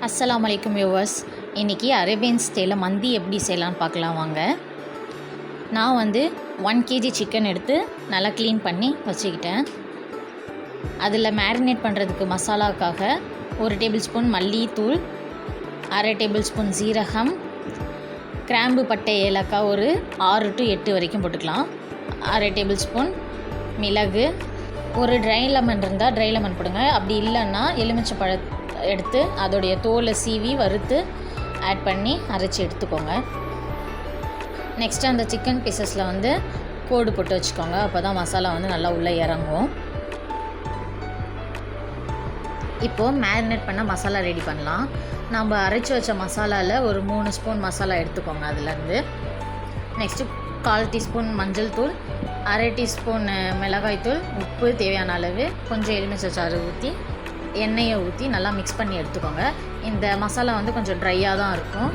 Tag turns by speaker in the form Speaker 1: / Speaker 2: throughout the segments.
Speaker 1: அஸ்ஸலாமு அலைக்கும் வியூவர்ஸ். இன்றைக்கி அரேபியன் ஸ்டைலில் மந்தி எப்படி செய்யலான்னு பார்க்கலாம் வாங்க. நான் 1 kg சிக்கன் எடுத்து நல்லா க்ளீன் பண்ணி வச்சுக்கிட்டேன். அதில் மேரினேட் பண்ணுறதுக்கு மசாலாவுக்காக 1 டேபிள் ஸ்பூன் மல்லித்தூள், 1/2 டேபிள் ஸ்பூன் சீரகம், கிராம்பு, பட்டை, ஏலக்காய் ஒரு 6 to 8 வரைக்கும் போட்டுக்கலாம். 1/2 டேபிள் ஸ்பூன் மிளகு, ஒரு ட்ரை லெமன் இருந்தால் ட்ரை லெமன் போடுங்க. அப்படி இல்லைன்னா எலுமிச்சை பழம் எடுத்து அதோடைய தோலை சீவி வறுத்து ஆட் பண்ணி அரைச்சி எடுத்துக்கோங்க. நெக்ஸ்ட்டு அந்த சிக்கன் பீசஸில் கோடு போட்டு வச்சுக்கோங்க. அப்போ தான் மசாலா நல்லா உள்ளே இறங்கும். இப்போது மேரினேட் பண்ண மசாலா ரெடி பண்ணலாம். நம்ம அரைச்சி வச்ச மசாலாவில் ஒரு 3 ஸ்பூன் மசாலா எடுத்துக்கோங்க. அதுலேருந்து நெக்ஸ்ட்டு 1/4 டீஸ்பூன் மஞ்சள் தூள், 1/2 டீஸ்பூன் மிளகாய்த்தூள், உப்பு தேவையான அளவு, கொஞ்சம் எலுமிச்சை சாறு ஊற்றி எண்ணெயை ஊற்றி நல்லா மிக்ஸ் பண்ணி எடுத்துக்கோங்க. இந்த மசாலா கொஞ்சம் ட்ரையாக தான் இருக்கும்.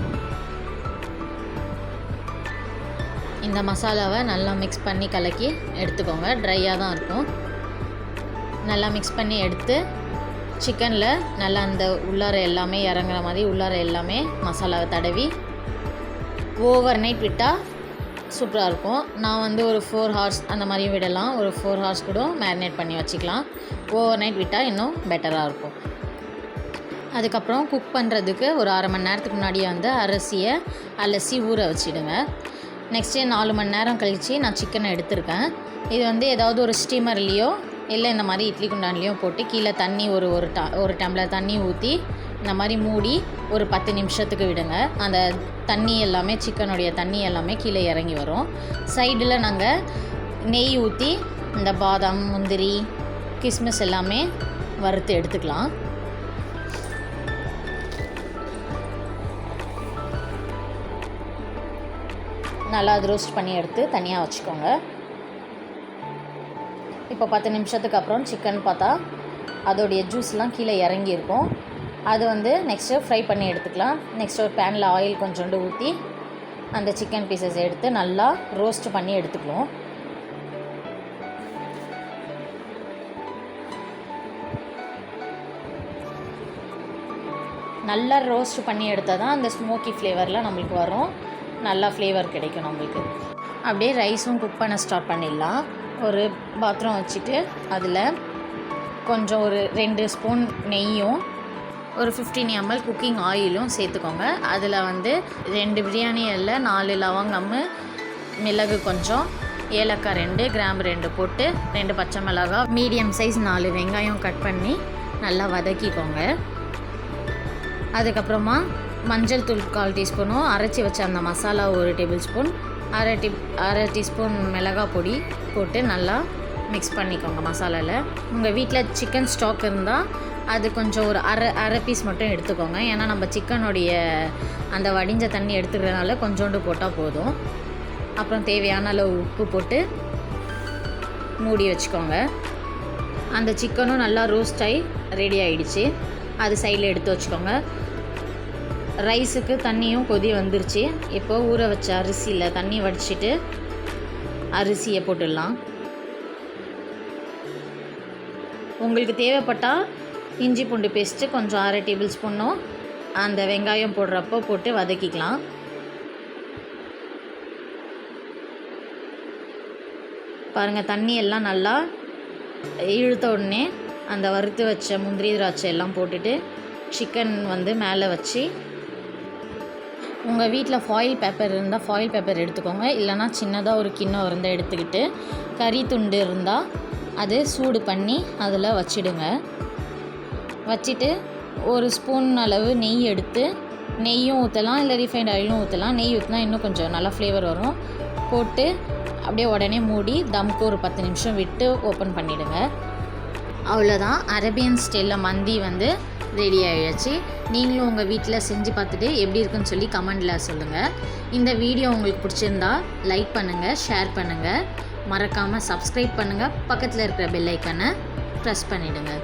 Speaker 1: இந்த மசாலாவை நல்லா மிக்ஸ் பண்ணி கலக்கி எடுத்துக்கோங்க. ட்ரையாக தான் இருக்கும். நல்லா மிக்ஸ் பண்ணி எடுத்து சிக்கனில் நல்லா அந்த உள்ளார எல்லாமே இறங்குற மாதிரி உள்ளார எல்லாமே மசாலாவை தடவி ஓவர் நைட் விட்டால் சூப்பராக இருக்கும். நான் ஒரு 4 hours அந்த மாதிரியும் விடலாம். ஒரு 4 hours கூட மேரினேட் பண்ணி வச்சுக்கலாம். ஓவர் நைட் விட்டால் இன்னும் பெட்டராக இருக்கும். அதுக்கப்புறம் குக் பண்ணுறதுக்கு ஒரு 1/2 மணி நேரத்துக்கு முன்னாடியே அரிசியை அலசி ஊற வச்சிடுங்க. நெக்ஸ்ட்டு 4 மணி நேரம் கழித்து நான் சிக்கனை எடுத்திருக்கேன். இது ஏதாவது ஒரு ஸ்டீமர்லேயோ இல்லை இந்த மாதிரி இட்லி குண்டான்லேயோ போட்டு கீழே தண்ணி ஒரு டம்ளர் தண்ணி ஊற்றி இந்த மாதிரி மூடி ஒரு 10 நிமிஷத்துக்கு விடுங்க. அந்த தண்ணி எல்லாமே சிக்கனுடைய தண்ணி எல்லாமே கீழே இறங்கி வரும். சைடில் நாங்கள் நெய் ஊற்றி இந்த பாதாம், முந்திரி, கிஸ்மிஸ் எல்லாமே வறுத்து எடுத்துக்கலாம். நல்லா அது ரோஸ்ட் பண்ணி எடுத்து தனியாக வச்சுக்கோங்க. இப்போ 10 நிமிஷத்துக்கு அப்புறம் சிக்கன் பார்த்தா அதோடைய ஜூஸ்லாம் கீழே இறங்கியிருக்கும். அது நெக்ஸ்ட்டு ஃப்ரை பண்ணி எடுத்துக்கலாம். நெக்ஸ்ட் ஒரு பேனில் ஆயில் கொஞ்சோண்டு ஊற்றி அந்த சிக்கன் பீசஸ் எடுத்து நல்லா ரோஸ்ட் பண்ணி எடுத்துக்கலாம். நல்லா ரோஸ்ட் பண்ணி எடுத்தால் தான் அந்த ஸ்மோக்கி ஃப்ளேவரில் நம்மளுக்கு வரும். நல்லா ஃப்ளேவர் கிடைக்கும் நம்மளுக்கு. அப்படியே ரைஸும் குக் பண்ண ஸ்டார்ட் பண்ணிடலாம். ஒரு பாத்திரம் வச்சுட்டு அதில் கொஞ்சம் ஒரு 2 ஸ்பூன் நெய்யும் ஒரு 15 ml குக்கிங் ஆயிலும் சேர்த்துக்கோங்க. அதில் 2 பிரியாணி இலை, 4 லவங்கம், மிளகு கொஞ்சம், ஏலக்காய் 2, கிராம்பு 2 போட்டு 2 பச்சை மிளகாய், மீடியம் சைஸ் 4 வெங்காயம் கட் பண்ணி நல்லா வதக்கிக்கோங்க. அதுக்கப்புறமா மஞ்சள் தூள் 1/4 டீஸ்பூனும், அரைச்சி வச்ச அந்த மசாலா 1 டேபிள் ஸ்பூன், 1/2 டீஸ்பூன் மிளகாய் பொடி போட்டு நல்லா மிக்ஸ் பண்ணிக்கோங்க மசாலாவில். உங்கள் வீட்டில் சிக்கன் ஸ்டாக் இருந்தால் அது கொஞ்சம் ஒரு அரை பீஸ் மட்டும் எடுத்துக்கோங்க. ஏன்னா நம்ம சிக்கனுடைய அந்த வடிஞ்ச தண்ணி எடுத்துக்கிறதுனால கொஞ்சோண்டு போட்டால் போதும். அப்புறம் தேவையான அளவு உப்பு போட்டு மூடி வச்சுக்கோங்க. அந்த சிக்கனும் நல்லா ரோஸ்ட் ஆகி ரெடி ஆகிடுச்சு. அது சைடில் எடுத்து வச்சுக்கோங்க. ரைஸுக்கு தண்ணியும் கொதி வந்துருச்சு. இப்போ ஊற வச்ச அரிசியில் தண்ணி வடிச்சிட்டு அரிசியை போட்டுடலாம். உங்களுக்கு தேவைப்பட்டால் இஞ்சி பூண்டு பேஸ்ட்டு கொஞ்சம் 1/2 டேபிள் ஸ்பூனும் அந்த வெங்காயம் போடுறப்போ போட்டு வதக்கிக்கலாம். பாருங்கள், தண்ணி எல்லாம் நல்லா இழுத்த உடனே அந்த வறுத்து வச்ச முந்திரி, திராட்சை எல்லாம் போட்டுட்டு சிக்கன் மேலே வச்சு உங்கள் வீட்டில் ஃபாயில் பேப்பர் இருந்தால் ஃபாயில் பேப்பர் எடுத்துக்கோங்க. இல்லைனா சின்னதாக ஒரு கிண்ணம் இருந்தால் எடுத்துக்கிட்டு கறி துண்டு இருந்தால் அது சூடு பண்ணி அதில் வச்சிடுங்க. வச்சுட்டு ஒரு ஸ்பூன் அளவு நெய் எடுத்து நெய்யும் ஊற்றலாம், இல்லை ரீஃபைண்ட் ஆயிலும் ஊற்றலாம். நெய் ஊற்றினா இன்னும் கொஞ்சம் நல்லா ஃப்ளேவர் வரும். போட்டு அப்படியே உடனே மூடி தம்க்கு ஒரு 10 நிமிஷம் விட்டு ஓப்பன் பண்ணிவிடுங்க. அவ்வளோதான், அரேபியன் ஸ்டைலில் மந்தி ரெடி ஆகிடுச்சு. நீங்களும் உங்கள் வீட்டில் செஞ்சு பார்த்துட்டு எப்படி இருக்குன்னு சொல்லி கமெண்டில் சொல்லுங்கள். இந்த வீடியோ உங்களுக்கு பிடிச்சிருந்தா லைக் பண்ணுங்கள், ஷேர் பண்ணுங்கள், மறக்காமல் சப்ஸ்கிரைப் பண்ணுங்கள். பக்கத்தில் இருக்கிற பெல் ஐக்கானை ப்ரெஸ் பண்ணிவிடுங்க.